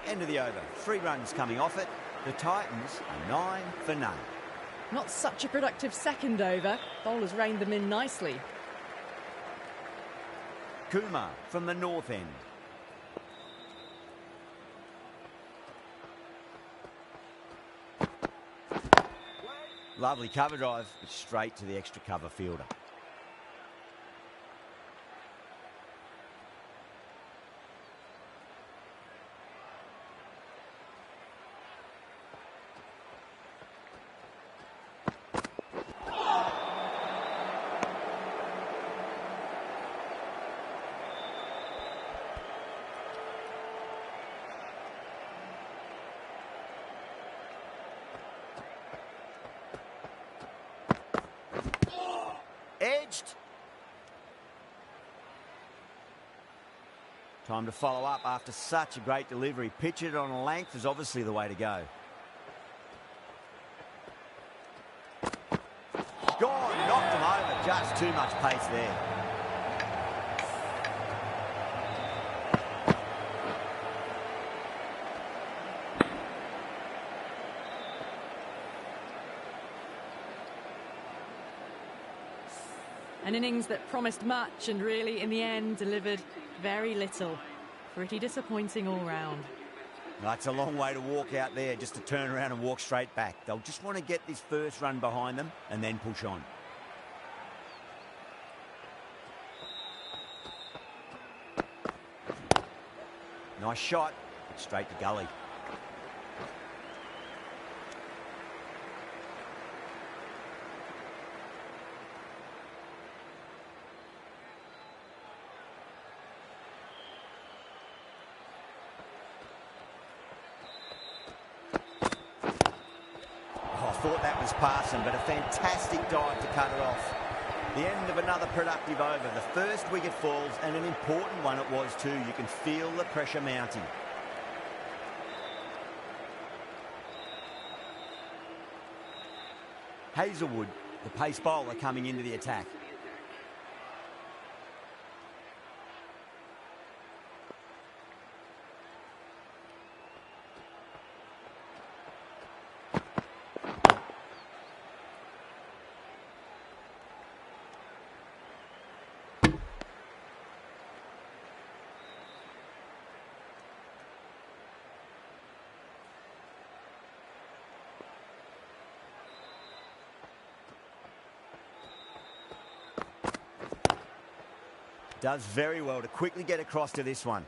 End of the over. 3 runs coming off it. The Titans are 9 for none. Not such a productive second over. Bowlers reined them in nicely. Kumar from the north end. Lovely cover drive, but straight to the extra cover fielder. Edged. Time to follow up after such a great delivery. Pitch it on a length is obviously the way to go. Gone, knocked him over. Just too much pace there. An innings that promised much and really, in the end, delivered very little. Pretty disappointing all round. That's a long way to walk out there, just to turn around and walk straight back. They'll just want to get this first run behind them and then push on. Nice shot, but straight to gully. Thought that was passing, but a fantastic dive to cut it off. The end of another productive over. The first wicket falls, and an important one it was too. You can feel the pressure mounting. Hazelwood, the pace bowler, coming into the attack. Does very well to quickly get across to this one.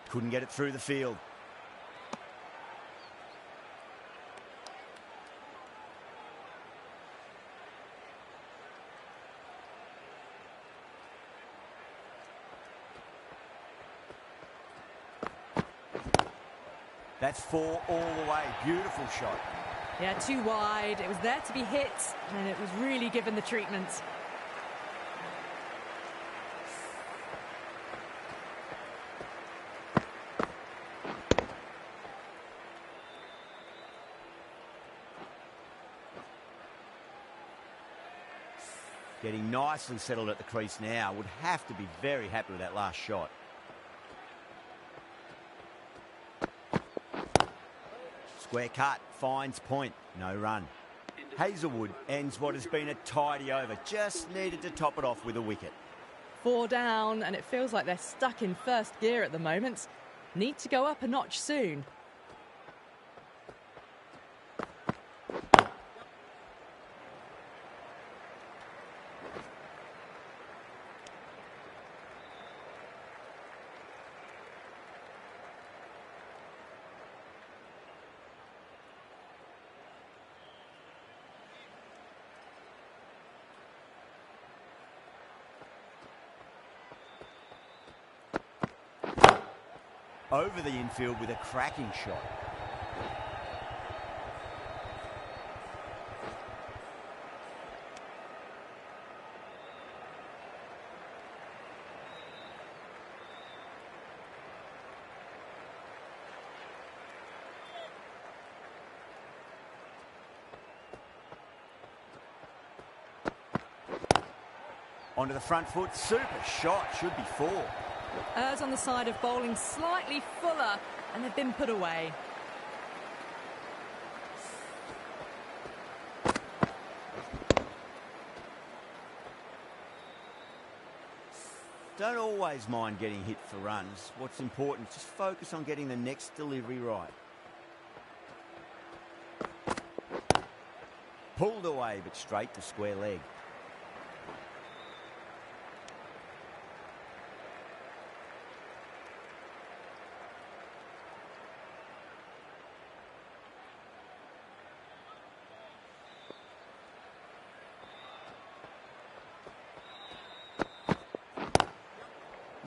Couldn't get it through the field. That's 4 all the way. Beautiful shot. Yeah, too wide. It was there to be hit, and it was really given the treatment. Getting nicely settled at the crease now. Would have to be very happy with that last shot. Square cut, finds point, no run. Hazelwood ends what has been a tidy over. Just needed to top it off with a wicket. 4 down, and it feels like they're stuck in first gear at the moment. Need to go up a notch soon. over the infield with a cracking shot. Onto the front foot, super shot, should be 4. Errs on the side of bowling slightly fuller, and they've been put away. Don't always mind getting hit for runs. What's important is just focus on getting the next delivery right. Pulled away, but straight to square leg.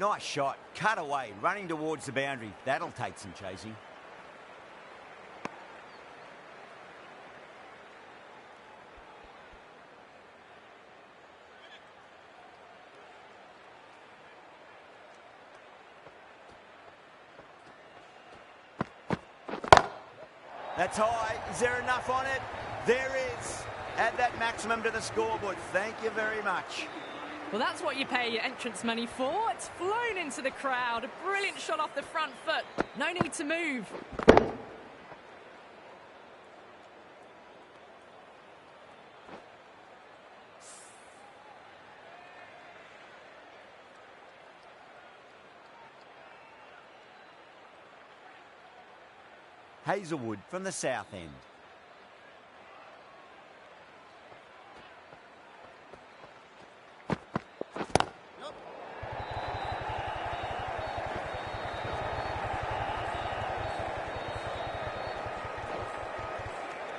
Nice shot, cut away, running towards the boundary. That'll take some chasing. That's high. Is there enough on it? There is. Add that maximum to the scoreboard. Thank you very much. Well, that's what you pay your entrance money for. It's flown into the crowd. A brilliant shot off the front foot. No need to move. Hazelwood from the south end.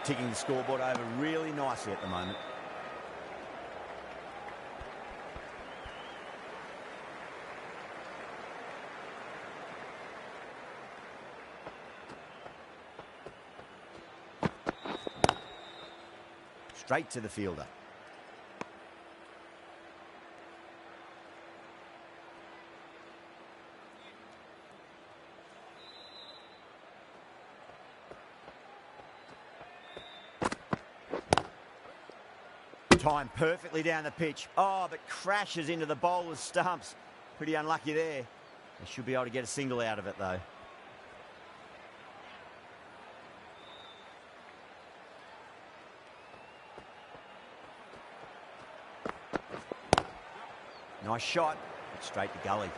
Ticking the scoreboard over really nicely at the moment. Straight to the fielder. Timed perfectly down the pitch. Oh, but crashes into the bowler's stumps. Pretty unlucky there. They should be able to get a single out of it, though. Nice shot, but straight to gully.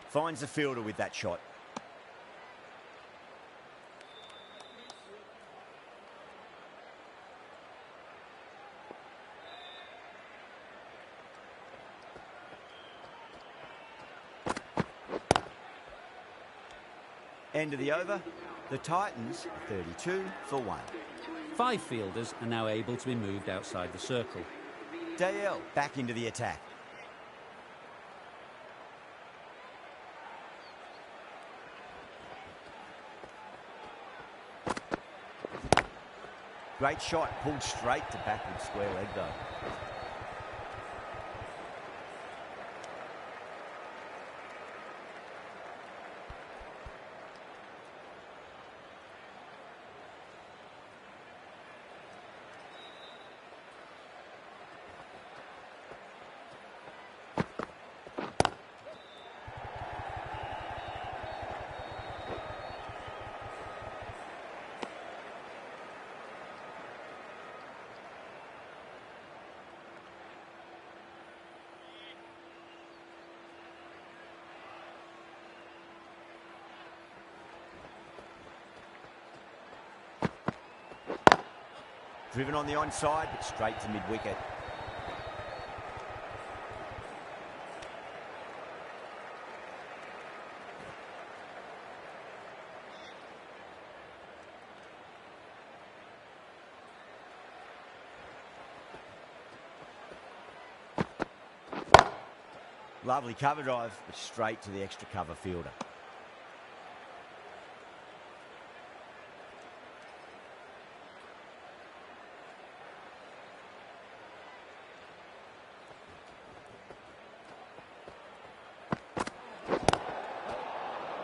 Finds the fielder with that shot. End of the over. The Titans 32 for 1. 5 fielders are now able to be moved outside the circle. Dale back into the attack. Great shot, pulled straight to backward square leg though. Driven on the onside, but straight to mid-wicket. Lovely cover drive, but straight to the extra cover fielder.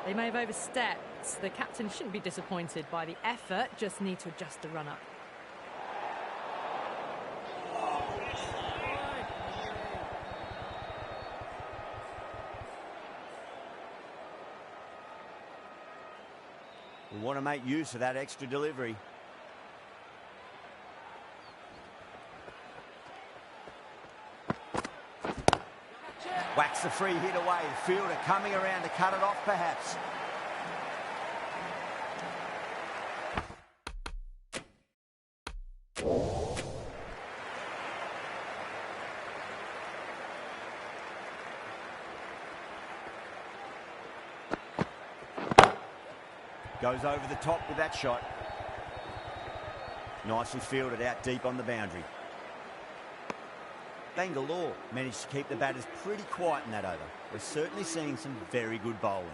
They may have overstepped. The captain shouldn't be disappointed by the effort, just need to adjust the run-up. We want to make use of that extra delivery. Whacks the free hit away. The fielder coming around to cut it off, perhaps. Goes over the top with that shot. Nicely fielded out deep on the boundary. Bengaluru managed to keep the batters pretty quiet in that over. We're certainly seeing some very good bowling.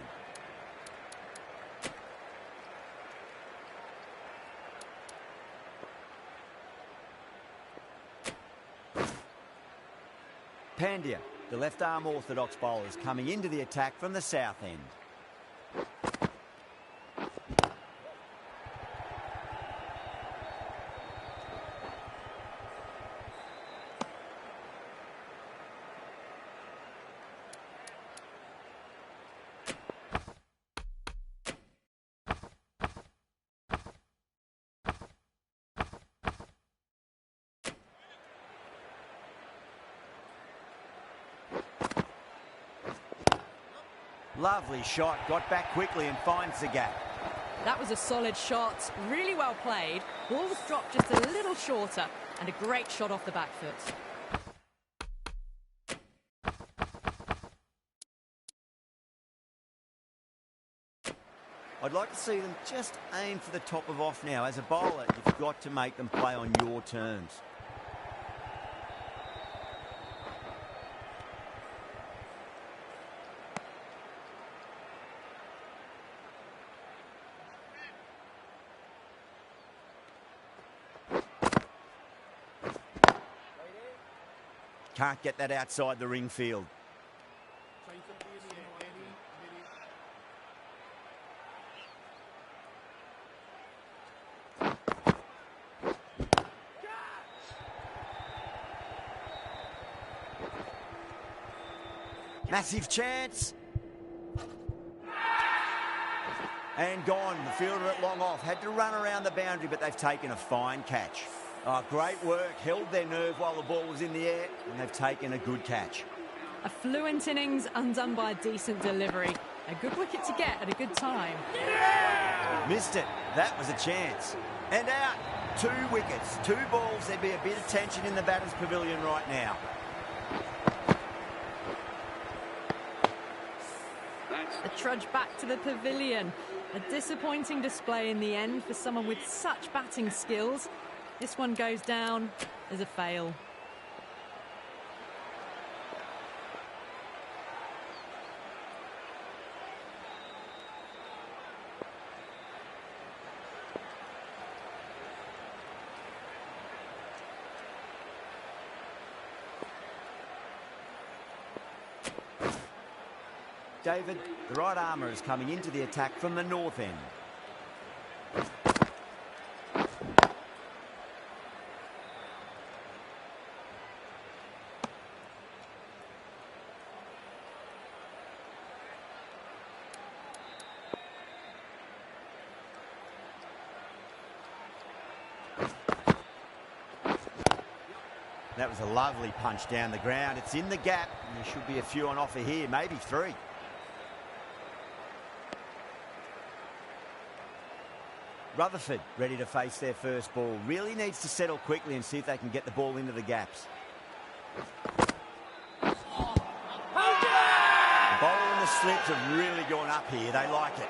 Pandya, the left-arm orthodox bowler, is coming into the attack from the south end. Lovely shot, got back quickly and finds the gap. That was a solid shot, really well played. Ball was dropped just a little shorter, and a great shot off the back foot. I'd like to see them just aim for the top of off now. As a bowler, you've got to make them play on your terms. Can't get that outside the ring field. Massive chance. And gone. The fielder at long off. Had to run around the boundary, but they've taken a fine catch. Oh, great work. Held their nerve while the ball was in the air, and they've taken a good catch. A fluent innings undone by a decent delivery. A good wicket to get at a good time. Missed it. That was a chance. And out. 2 wickets, 2 balls. There'd be a bit of tension in the batter's pavilion right now. A trudge back to the pavilion. A disappointing display in the end for someone with such batting skills. This one goes down as a fail. David, the right armour is coming into the attack from the north end. That was a lovely punch down the ground. It's in the gap, and there should be a few on offer here, maybe 3. Rutherford ready to face their first ball. Really needs to settle quickly and see if they can get the ball into the gaps. The bowler and the slips have really gone up here. They like it.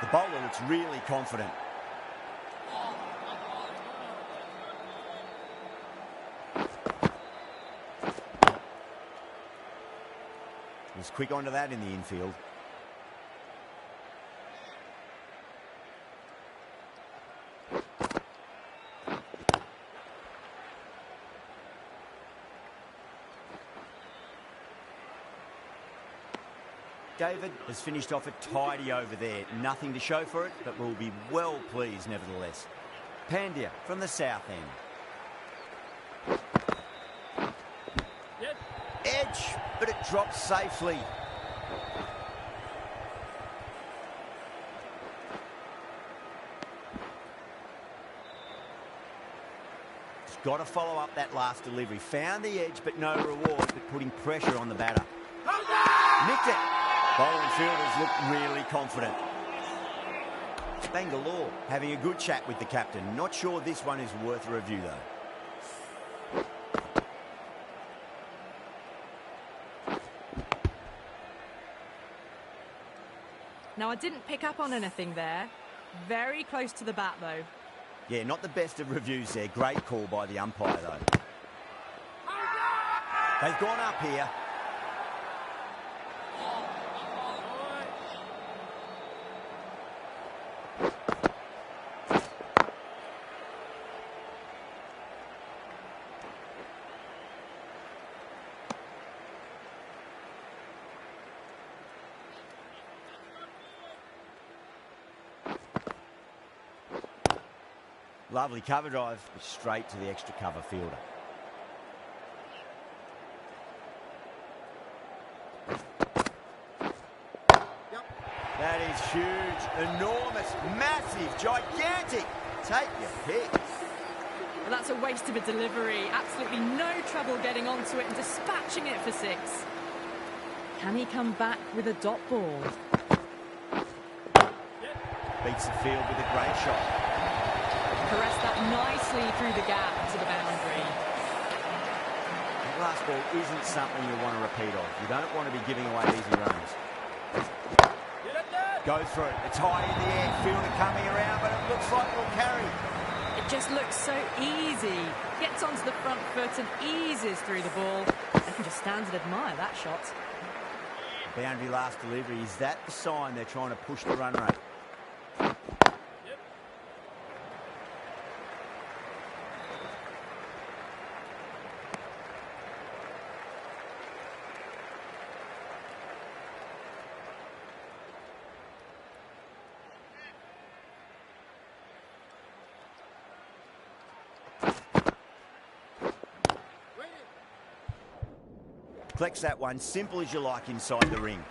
The bowler looks really confident. Was quick onto that in the infield. David has finished off a tidy over there. Nothing to show for it, but will be well pleased nevertheless. Pandya from the south end. Yep. Edge, but it drops safely. Just got to follow up that last delivery. Found the edge, but no reward, but putting pressure on the batter. Nicked it. Bowling fielders look really confident. Bengaluru having a good chat with the captain. Not sure this one is worth a review though. Now, I didn't pick up on anything there. Very close to the bat, though. Yeah, not the best of reviews there. Great call by the umpire, though. They've gone up here. Lovely cover drive, straight to the extra cover fielder. Yep. That is huge, enormous, massive, gigantic. Take your pick. Well, that's a waste of a delivery. Absolutely no trouble getting onto it and dispatching it for 6. Can he come back with a dot ball? Beats the field with a great shot. Caressed that nicely through the gap to the boundary. That last ball isn't something you want to repeat of. You don't want to be giving away easy runs. Go through it. It's high in the air. Fielder coming around, but it looks like it'll carry. It just looks so easy. Gets onto the front foot and eases through the ball. I can just stand and admire that shot. Boundary last delivery. Is that the sign they're trying to push the run rate? Collects that one, simple as you like inside the ring.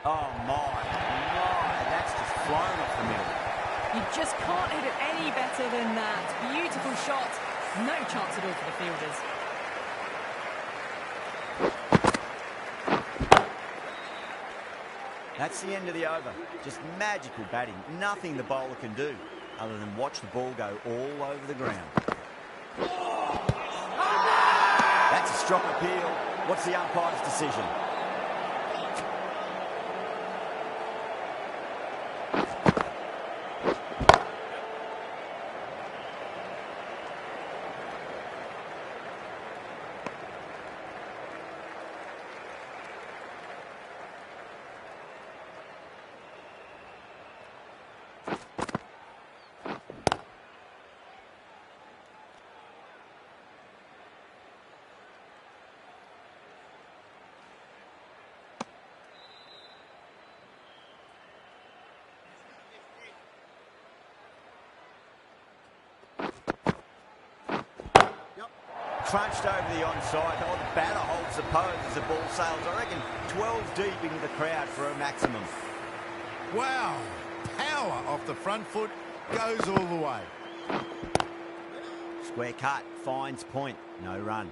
Oh my, that's just flown off the middle. You just can't hit it any better than that. Beautiful shot. No chance at all for the fielders. That's the end of the over. Just magical batting. Nothing the bowler can do other than watch the ball go all over the ground. That's a strong appeal. What's the umpire's decision? Crunched over the onside. Oh, the batter holds the pose as the ball sails. I reckon 12 deep into the crowd for a maximum. Wow. Power off the front foot goes all the way. Square cut. Finds point. No run.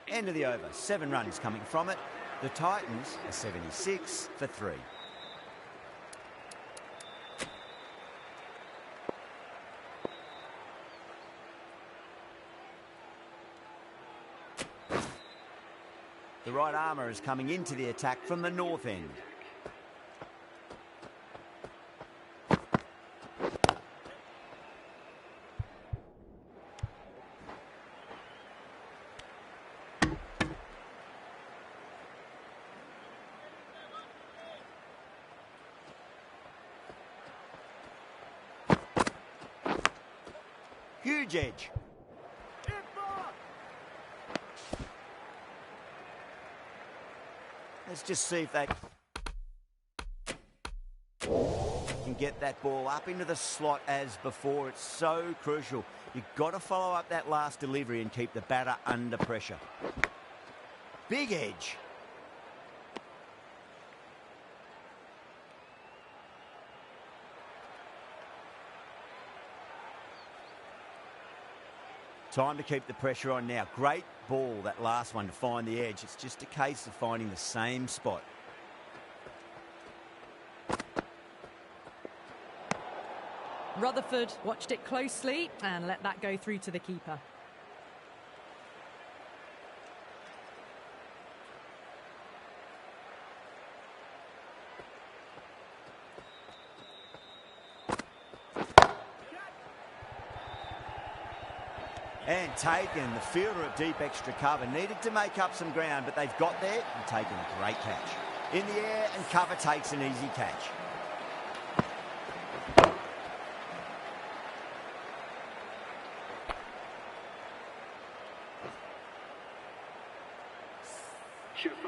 End of the over. 7 runs coming from it. The Titans are 76 for 3. The right armour is coming into the attack from the north end. Huge edge. Let's just see if they can get that ball up into the slot as before. It's so crucial. You've got to follow up that last delivery and keep the batter under pressure. Big edge. Time to keep the pressure on now. Great ball, that last one, to find the edge. It's just a case of finding the same spot. Rutherford watched it closely and let that go through to the keeper. And taken. The fielder at deep extra cover needed to make up some ground, but they've got there and taken a great catch. In the air, and cover takes an easy catch.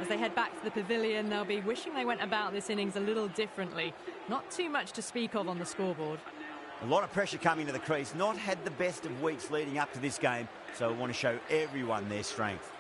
As they head back to the pavilion, they'll be wishing they went about this innings a little differently. Not too much to speak of on the scoreboard. A lot of pressure coming to the crease. Not had the best of weeks leading up to this game, so I want to show everyone their strength.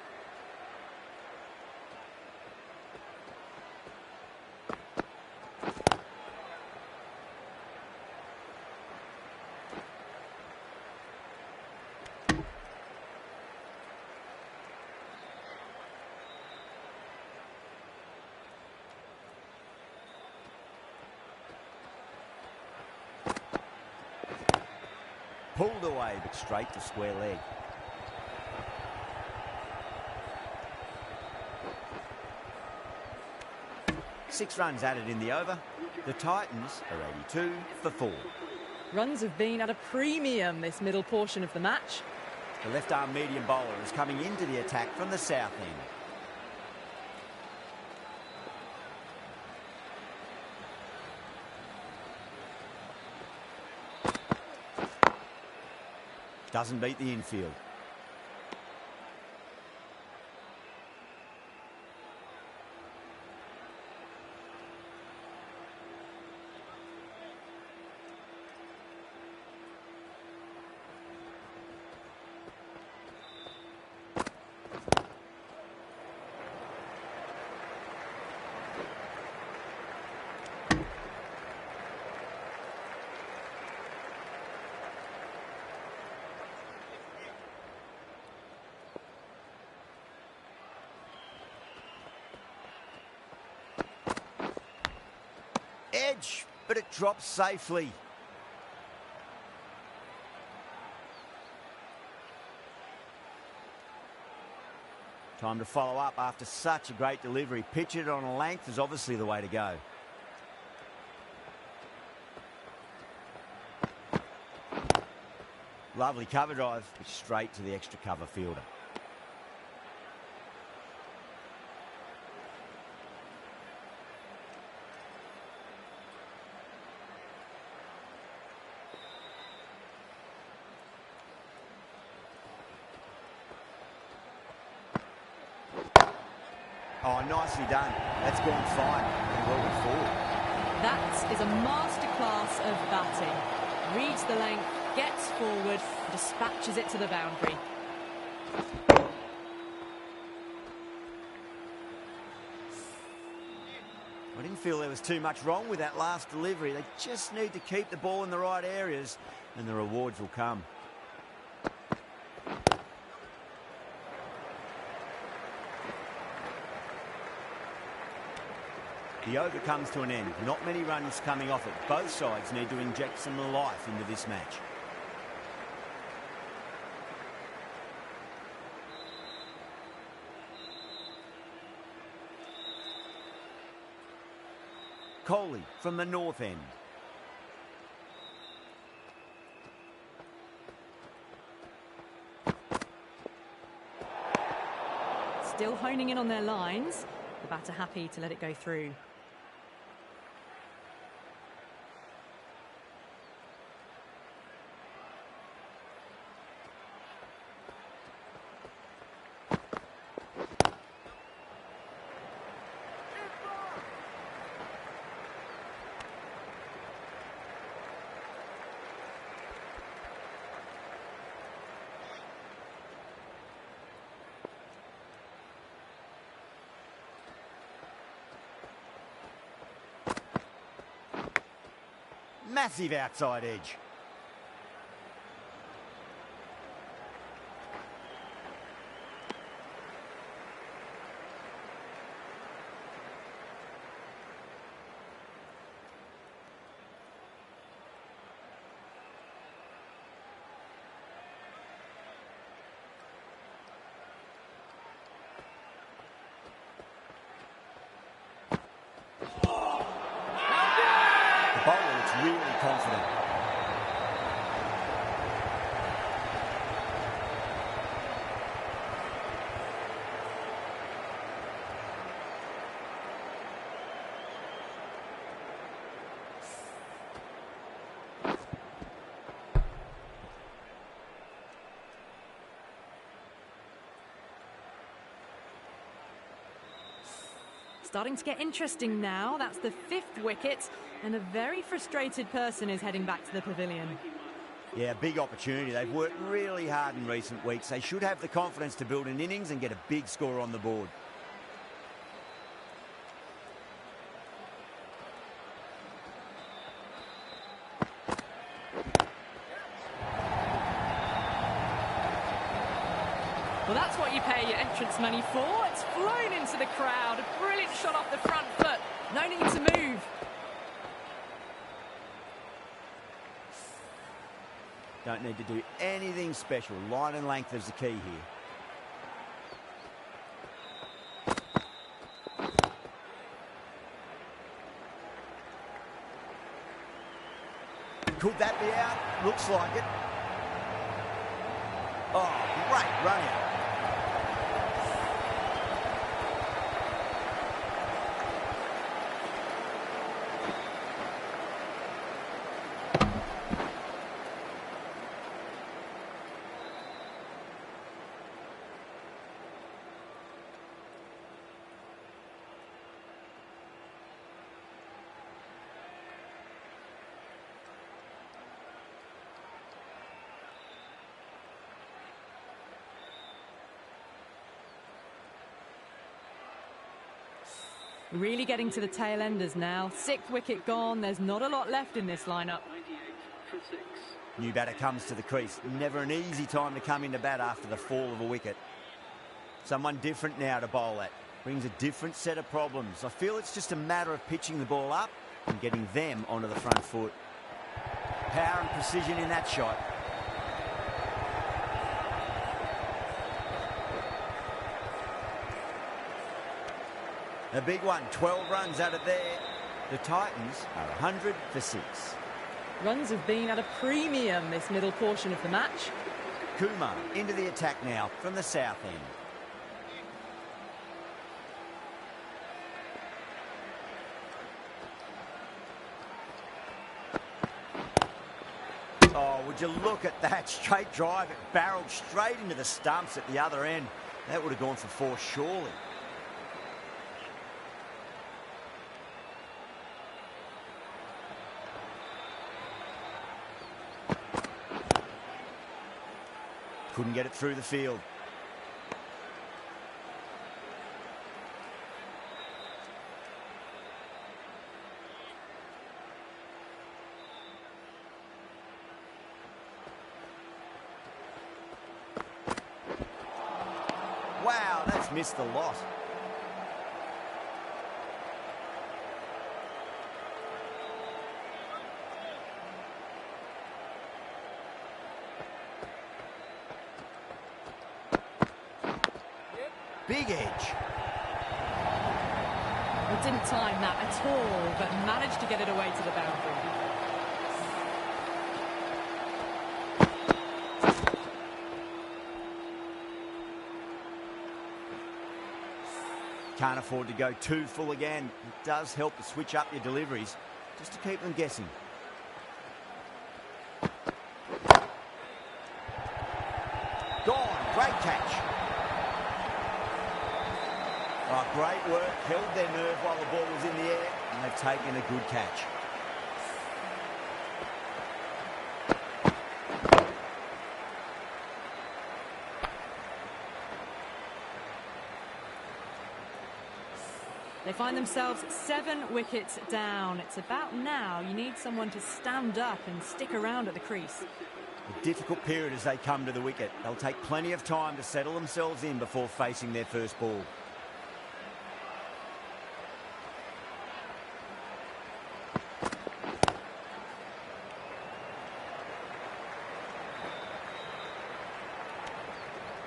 Pulled away, but straight to square leg. Six runs added in the over. The Titans are 82 for 4. Runs have been at a premium this middle portion of the match. The left-arm medium bowler is coming into the attack from the south end. Doesn't beat the infield. Edge, but it drops safely. Time to follow up after such a great delivery. Pitch it on a length is obviously the way to go. Lovely cover drive, but straight to the extra cover fielder. Oh, nicely done. That's gone fine and well been forward. That is a masterclass of batting. Reads the length, gets forward, dispatches it to the boundary. I didn't feel there was too much wrong with that last delivery. They just need to keep the ball in the right areas and the rewards will come. The over comes to an end. Not many runs coming off it. Both sides need to inject some life into this match. Coley from the north end. Still honing in on their lines. The batter happy to let it go through. Massive outside edge. The bowler looks really confident. Starting to get interesting now. That's the 5th wicket, and a very frustrated person is heading back to the pavilion. Yeah, big opportunity. They've worked really hard in recent weeks. They should have the confidence to build an innings and get a big score on the board. Well, that's what you pay your entrance money for. It's flown into the crowd. A brilliant shot off the front foot. No need to move. Don't need to do anything special. Line and length is the key here. Could that be out? Looks like it. Oh, great run out. Really getting to the tail enders now. 6th wicket gone. There's not a lot left in this lineup. New batter comes to the crease. Never an easy time to come into bat after the fall of a wicket. Someone different now to bowl at. Brings a different set of problems. I feel it's just a matter of pitching the ball up and getting them onto the front foot. Power and precision in that shot. A big one, 12 runs out of there. The Titans are 100 for 6. Runs have been at a premium this middle portion of the match. Kumar into the attack now from the south end. Oh, would you look at that straight drive? It barreled straight into the stumps at the other end. That would have gone for 4 surely. Couldn't get it through the field. Wow, that's missed the lot. Big edge. A didn't time that at all, but managed to get it away to the boundary. Can't afford to go too full again. It does help to switch up your deliveries, just to keep them guessing. Gone, great catch. Oh, great work, held their nerve while the ball was in the air, and they've taken a good catch. They find themselves 7 wickets down. It's about now you need someone to stand up and stick around at the crease. A difficult period as they come to the wicket. They'll take plenty of time to settle themselves in before facing their first ball.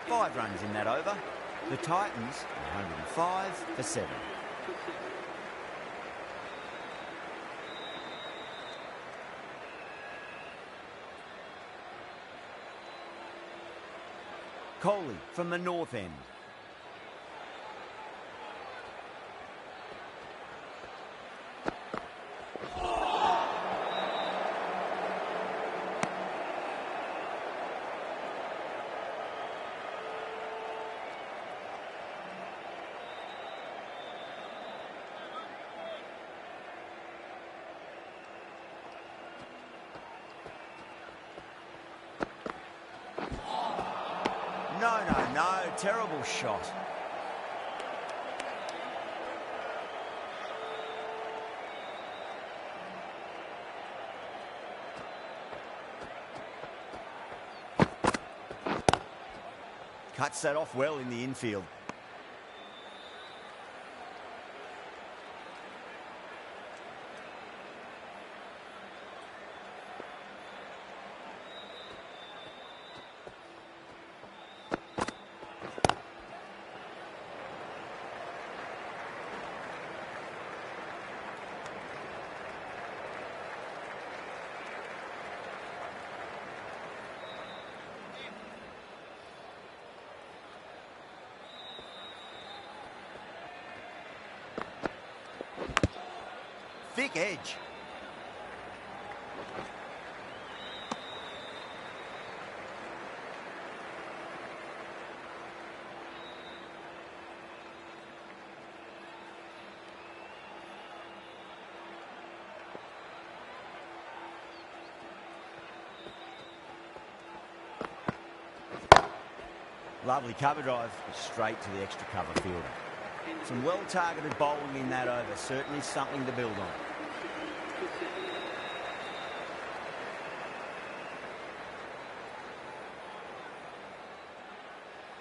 Five runs in that over. The Titans, 105 for 7. Kohli from the north end. No, terrible shot. Cuts that off well in the infield. Thick edge. Lovely cover drive, straight to the extra cover fielder. Some well-targeted bowling in that over, certainly something to build on.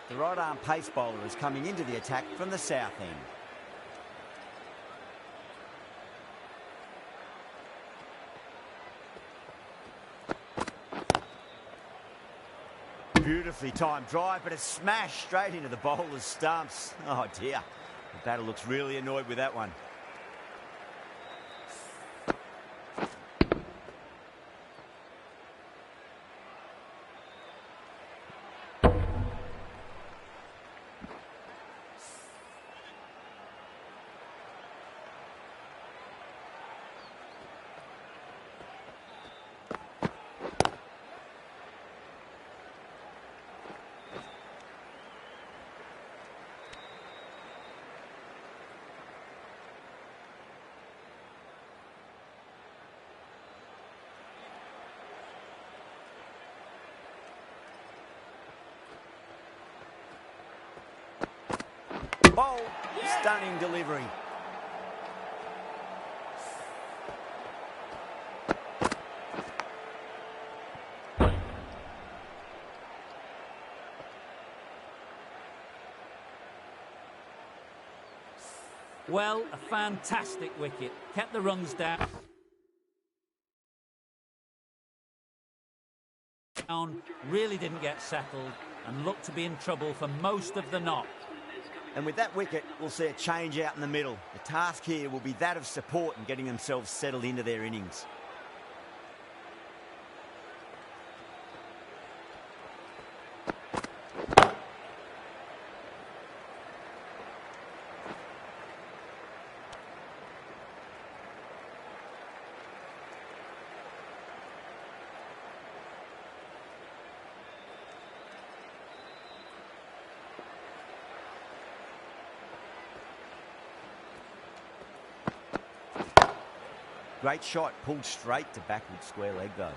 The right-arm pace bowler is coming into the attack from the south end. Beautifully timed drive, but it's smashed straight into the bowler's stumps. Oh dear, the batter looks really annoyed with that one. Bowl, stunning delivery. Well, a fantastic wicket. Kept the runs down. Really didn't get settled and looked to be in trouble for most of the knock. And with that wicket, we'll see a change out in the middle. The task here will be that of support and getting themselves settled into their innings. Great shot, pulled straight to backward square leg though.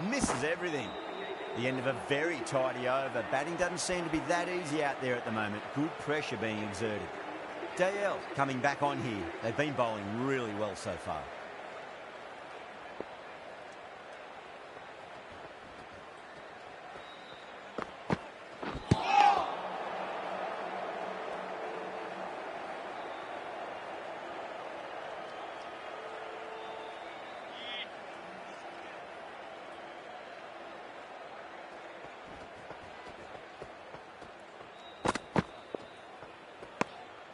Misses everything. The end of a very tidy over. Batting doesn't seem to be that easy out there at the moment. Good pressure being exerted. DL coming back on here. They've been bowling really well so far.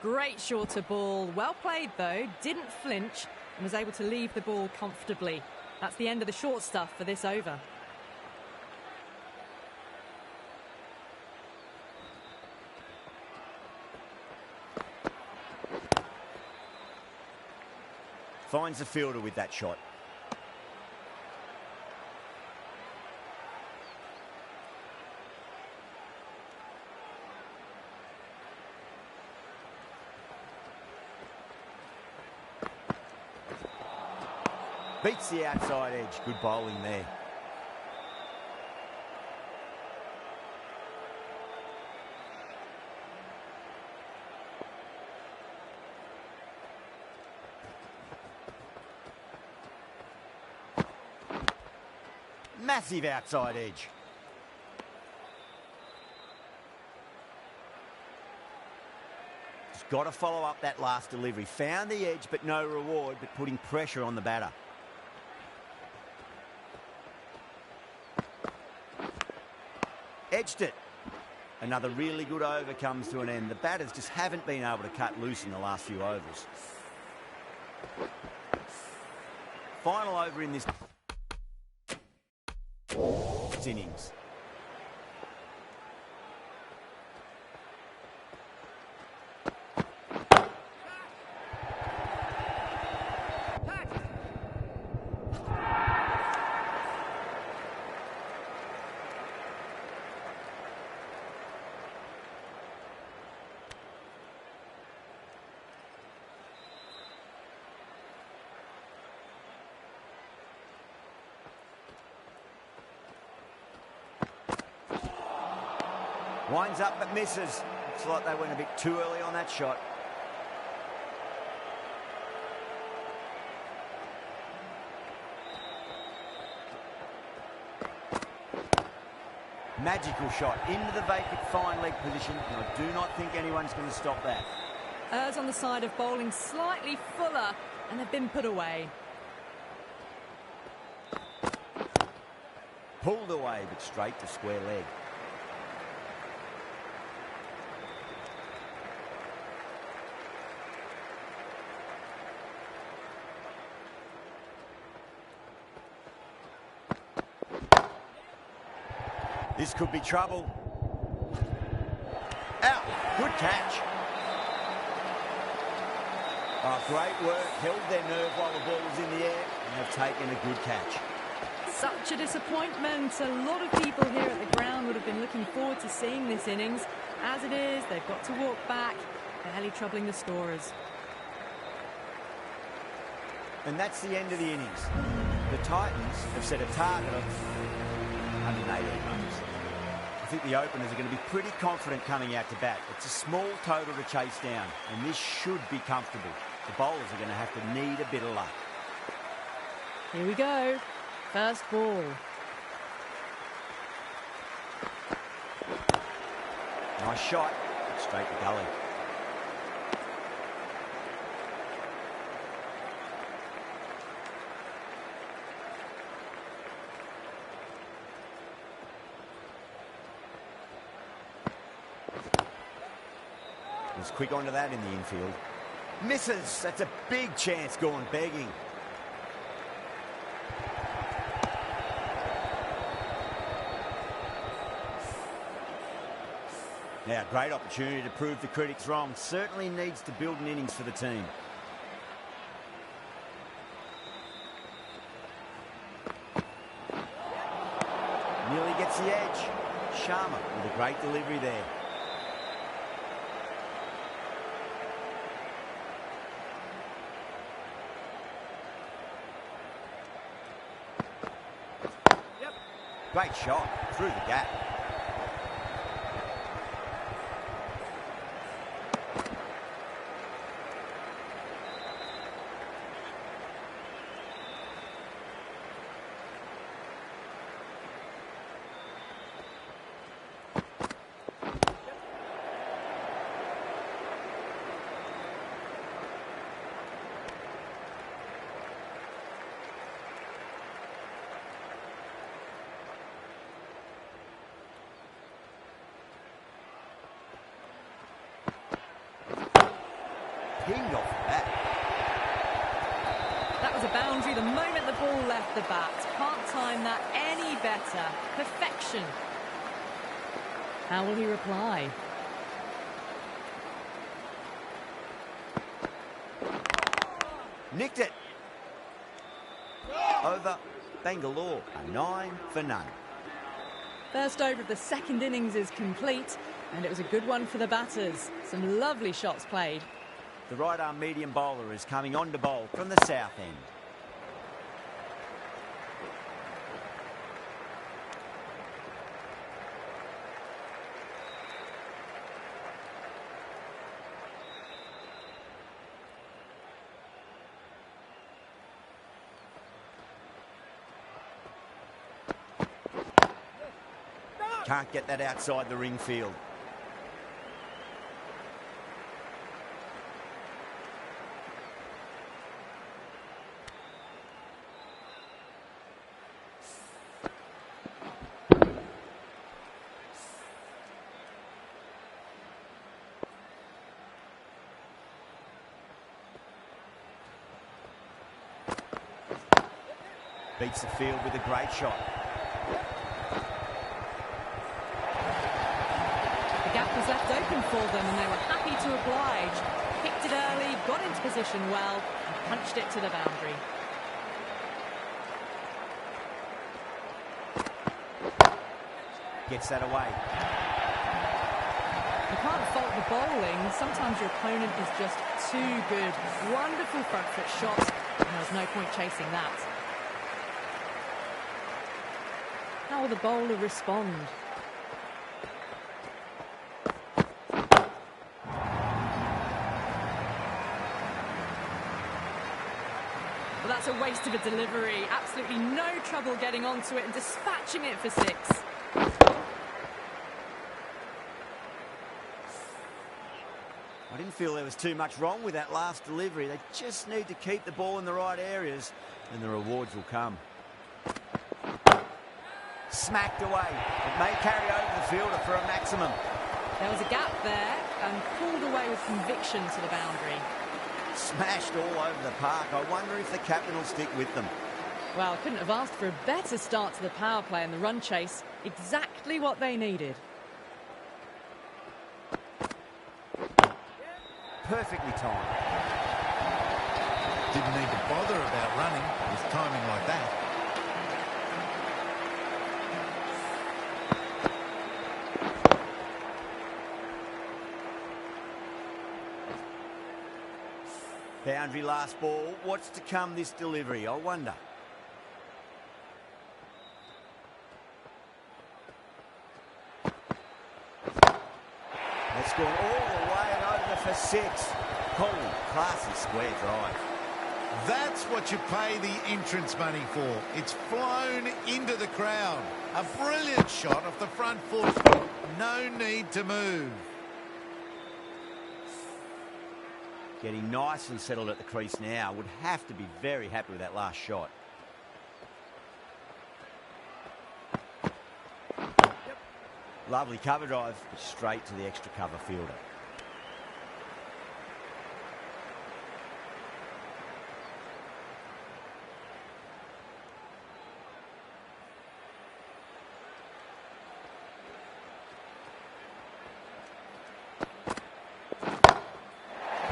Great shorter ball. Well played, though. Didn't flinch and was able to leave the ball comfortably. That's the end of the short stuff for this over. Finds the fielder with that shot. Beats the outside edge. Good bowling there. Massive outside edge. Just got to follow up that last delivery. Found the edge, but no reward, but putting pressure on the batter. Edged it. Another really good over comes to an end. The batters just haven't been able to cut loose in the last few overs. Final over in this innings. Winds up but misses. Looks like they went a bit too early on that shot. Magical shot into the vacant fine leg position, and I do not think anyone's going to stop that. Errs on the side of bowling slightly fuller, and they've been put away. Pulled away, but straight to square leg. This could be trouble. Out. Good catch. Oh, great work. Held their nerve while the ball was in the air and have taken a good catch. Such a disappointment. A lot of people here at the ground would have been looking forward to seeing this innings. As it is, they've got to walk back, barely troubling the scorers. And that's the end of the innings. The Titans have set a target of 118 runs. I think the openers are going to be pretty confident coming out to bat. It's a small total to chase down, and this should be comfortable. The bowlers are going to have to need a bit of luck. Here we go. First ball. Nice shot. It's straight to gully. He's quick onto that in the infield. Misses. That's a big chance going begging. Now, great opportunity to prove the critics wrong. Certainly needs to build an innings for the team. Nearly gets the edge. Sharma with a great delivery there. Great shot through the gap. Pinged off the bat. That was a boundary the moment the ball left the bat. Can't time that any better. Perfection. How will he reply? Nicked it. Over Bengaluru. A 9 for none. First over of the second innings is complete, and it was a good one for the batters. Some lovely shots played. The right-arm medium bowler is coming on to bowl from the south end. Can't get that outside the ring field. Beats the field with a great shot. The gap was left open for them and they were happy to oblige. Picked it early, got into position well and punched it to the boundary. Gets that away. You can't fault the bowling. Sometimes your opponent is just too good. Wonderful front foot shot and there was no point chasing that. How will the bowler respond? Well, that's a waste of a delivery. Absolutely no trouble getting onto it and dispatching it for 6. I didn't feel there was too much wrong with that last delivery. They just need to keep the ball in the right areas and the rewards will come. Smacked away. It may carry over the fielder for a maximum. There was a gap there and pulled away with conviction to the boundary. Smashed all over the park. I wonder if the captain will stick with them. Well, couldn't have asked for a better start to the power play and the run chase. Exactly what they needed. Perfectly timed. Didn't need to bother about running with timing like that. Boundary last ball. What's to come this delivery? I wonder. That's gone all the way and over for 6. Cool, classy square drive. That's what you pay the entrance money for. It's flown into the crowd. A brilliant shot off the front foot. No need to move. Getting nicely settled at the crease now. Would have to be very happy with that last shot. Lovely cover drive, straight to the extra cover fielder.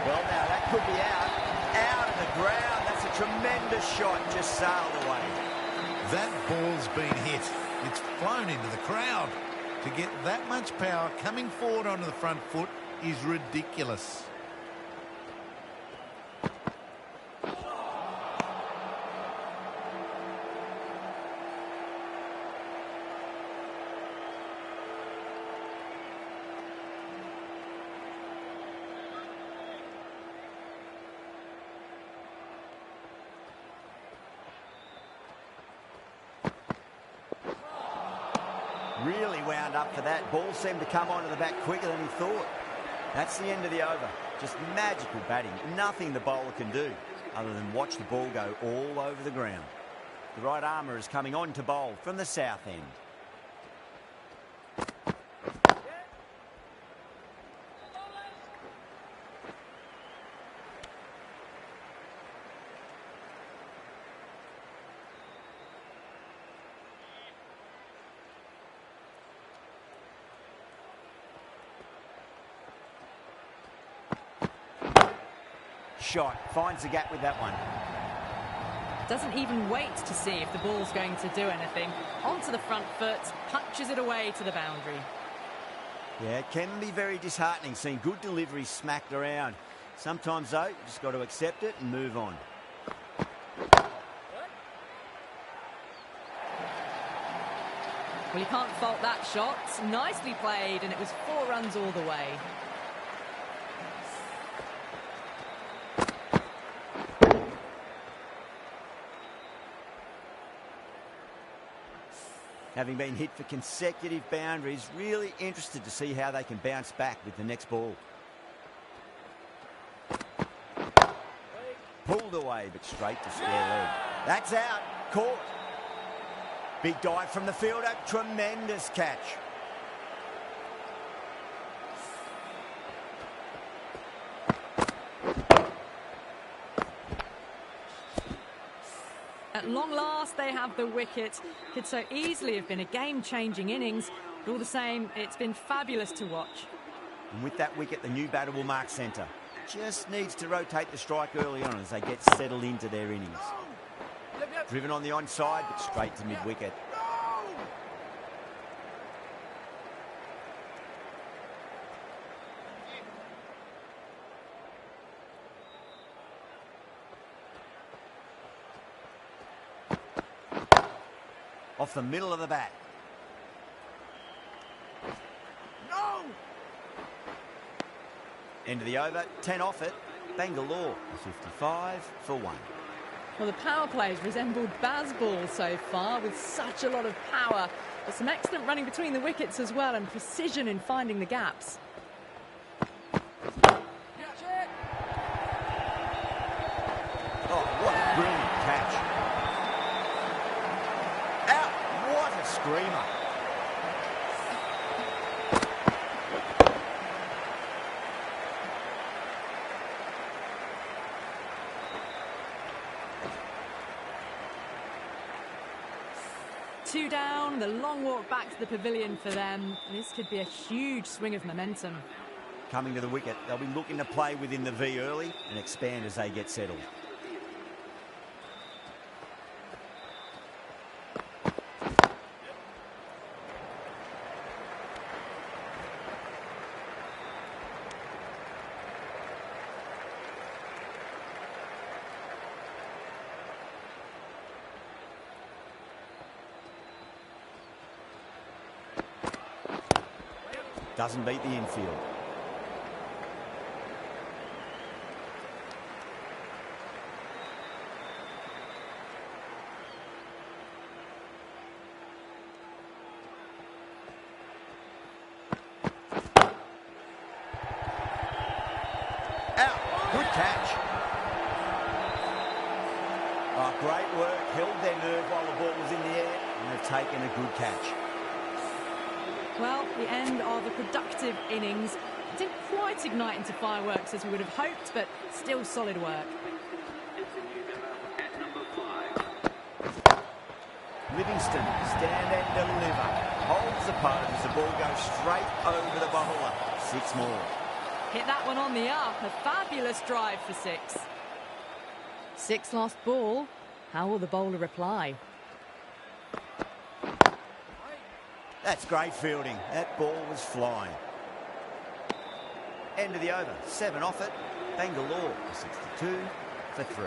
Well, now that could be out of the ground. That's a tremendous shot, just sailed away. That ball's been hit. It's flown into the crowd. To get that much power coming forward onto the front foot is ridiculous. Really wound up for that. Ball seemed to come onto the bat quicker than he thought. That's the end of the over. Just magical batting. Nothing the bowler can do other than watch the ball go all over the ground. The right armour is coming on to bowl from the south end. Shot, finds the gap with that one. Doesn't even wait to see if the ball's going to do anything. Onto the front foot, punches it away to the boundary. Yeah, it can be very disheartening seeing good delivery smacked around. Sometimes, though, you just got to accept it and move on. Well, you can't fault that shot. Nicely played, and it was 4 runs all the way. Having been hit for consecutive boundaries, really interested to see how they can bounce back with the next ball. Pulled away, but straight to square leg. That's out. Caught. Big dive from the fielder. Tremendous catch. At long last, they have the wicket. Could so easily have been a game-changing innings. But all the same, it's been fabulous to watch. And with that wicket, the new batter will mark centre. Just needs to rotate the strike early on as they get settled into their innings. Driven on the onside, but straight to mid-wicket. Off the middle of the bat. No! End of the over, 10 off it. Bengaluru, 55 for 1. Well, the power plays resembled Bazball so far with such a lot of power. But some excellent running between the wickets as well and precision in finding the gaps. Oh, what a brilliant catch. Out! What a screamer. Two down, the long walk back to the pavilion for them. This could be a huge swing of momentum. Coming to the wicket, they'll be looking to play within the V early and expand as they get settled. Doesn't beat the infield. Out. Good catch. Oh, great work. Held their nerve while the ball was in the air, and they've taken a good catch. Well, the end of a productive innings. It didn't quite ignite into fireworks as we would have hoped, but still solid work. Livingston, stand and deliver. Holds the putter as the ball goes straight over the bowler. 6 more. Hit that one on the up. A fabulous drive for 6. 6 lost ball. How will the bowler reply? That's great fielding. That ball was flying. End of the over. 7 off it. Bengaluru 62 for 3.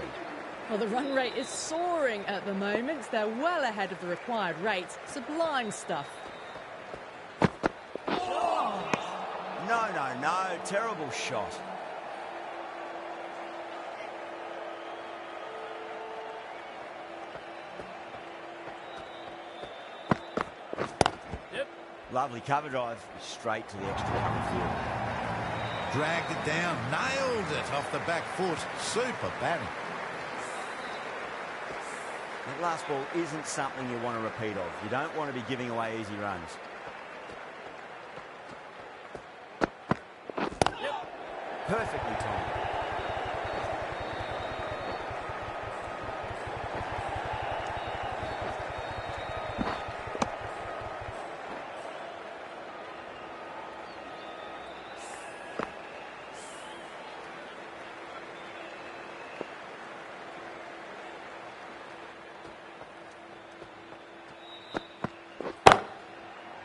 Well, the run rate is soaring at the moment. They're well ahead of the required rate. Sublime stuff. No. Terrible shot. Yep. Lovely cover drive. Straight to the extra cover field. Dragged it down, nailed it off the back foot. Super batting. That last ball isn't something you want to repeat of. You don't want to be giving away easy runs. Perfectly timed.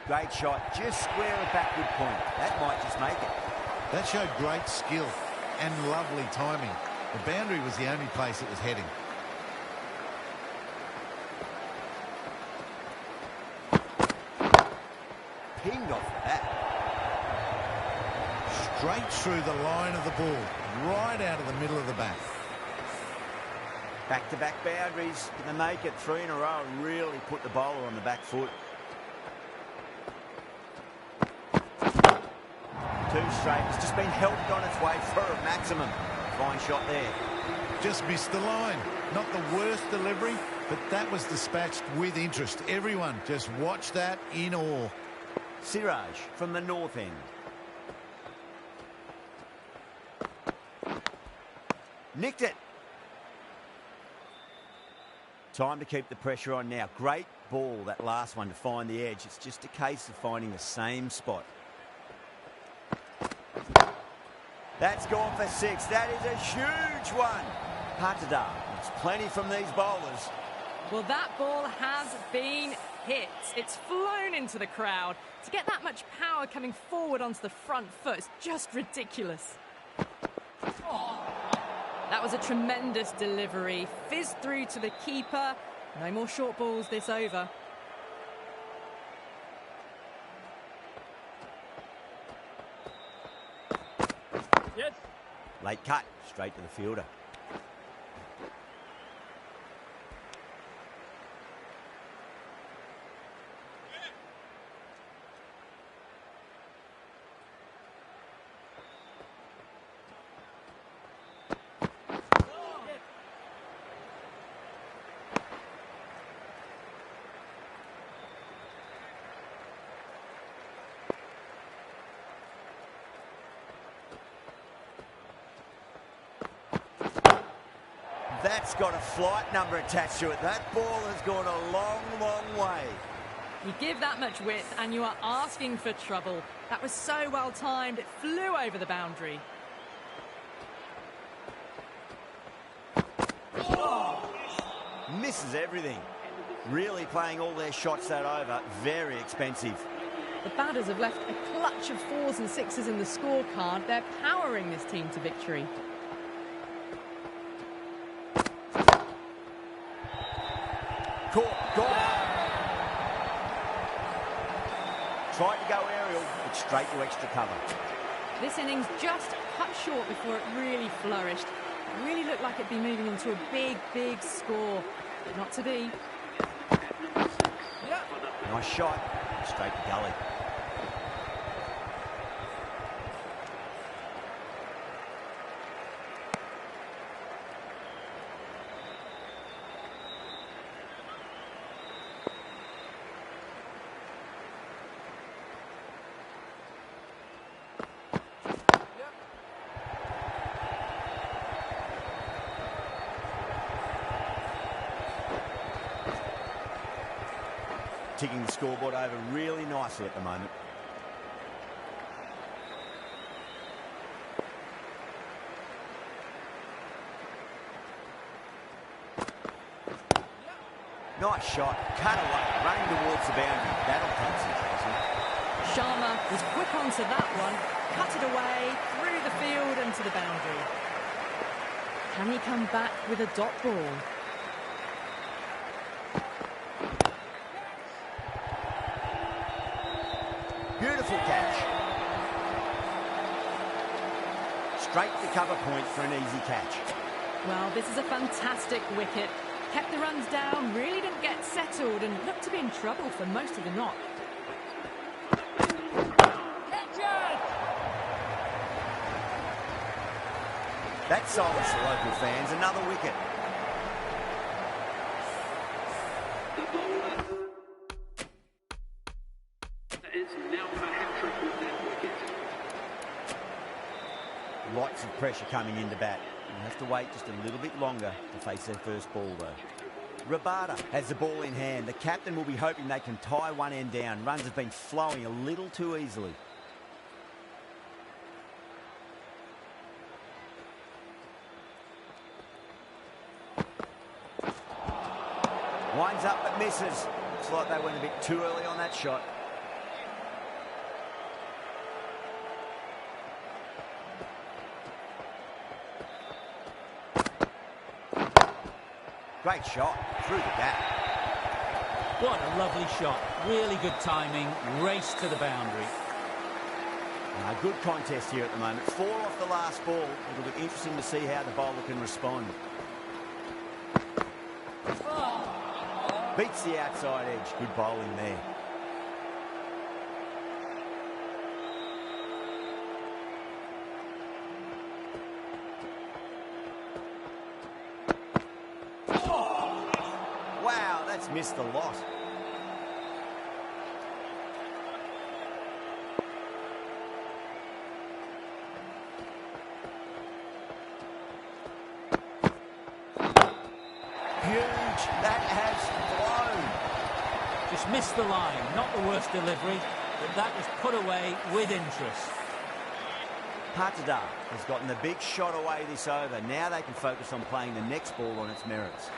Great shot, just square a backward point. That might just make it. That showed great skill and lovely timing. The boundary was the only place it was heading. Pinged off the bat. Straight through the line of the ball, right out of the middle of the bat. Back-to-back boundaries. Can they make it 3 in a row and really put the bowler on the back foot? 2 straight. It's just been helped on its way for a maximum. Fine shot there. Just missed the line. Not the worst delivery, but that was dispatched with interest. Everyone just watched that in awe. Siraj from the north end. Nicked it. Time to keep the pressure on now. Great ball, that last one, to find the edge. It's just a case of finding the same spot. That's gone for 6. That is a huge one. Patadar. It's plenty from these bowlers. Well, that ball has been hit. It's flown into the crowd. To get that much power coming forward onto the front foot is just ridiculous. That was a tremendous delivery. Fizzed through to the keeper. No more short balls this over. Yes. Late cut. Straight to the fielder. That's got a flight number attached to it. That ball has gone a long, long way. You give that much width and you are asking for trouble. That was so well timed, it flew over the boundary. Misses everything. Really playing all their shots that over. Very expensive. The batters have left a clutch of 4s and 6s in the scorecard. They're powering this team to victory. Caught. Gone. Tried to go aerial, but straight to extra cover. This innings just cut short before it really flourished. It really looked like it'd be moving into a big, big score. But not to be. Nice shot. Straight to gully. ticking the scoreboard over really nicely at the moment. Nice shot, cut away, running towards the boundary. That'll take some chasing. Sharma was quick onto that one, cut it away, through the field and to the boundary. Can he come back with a dot ball? Beautiful catch. Straight to cover point for an easy catch. Well, this is a fantastic wicket. Kept the runs down, really didn't get settled and looked to be in trouble for most of the knock. That silenced the local fans. Another wicket. Lots of pressure coming into bat. They'll have to wait just a little bit longer to face their first ball, though. Rabada has the ball in hand. The captain will be hoping they can tie one end down. Runs have been flowing a little too easily. Winds up but misses. Looks like they went a bit too early on that shot. Great shot through the gap. What a lovely shot. Really good timing. Race to the boundary. A good contest here at the moment. 4 off the last ball. It'll be interesting to see how the bowler can respond. Beats the outside edge. Good bowling there. Wow, that's missed a lot. Huge. That has flown. Just missed the line. Not the worst delivery, but that was put away with interest. Patidar has gotten the big shot away this over. Now they can focus on playing the next ball on its merits.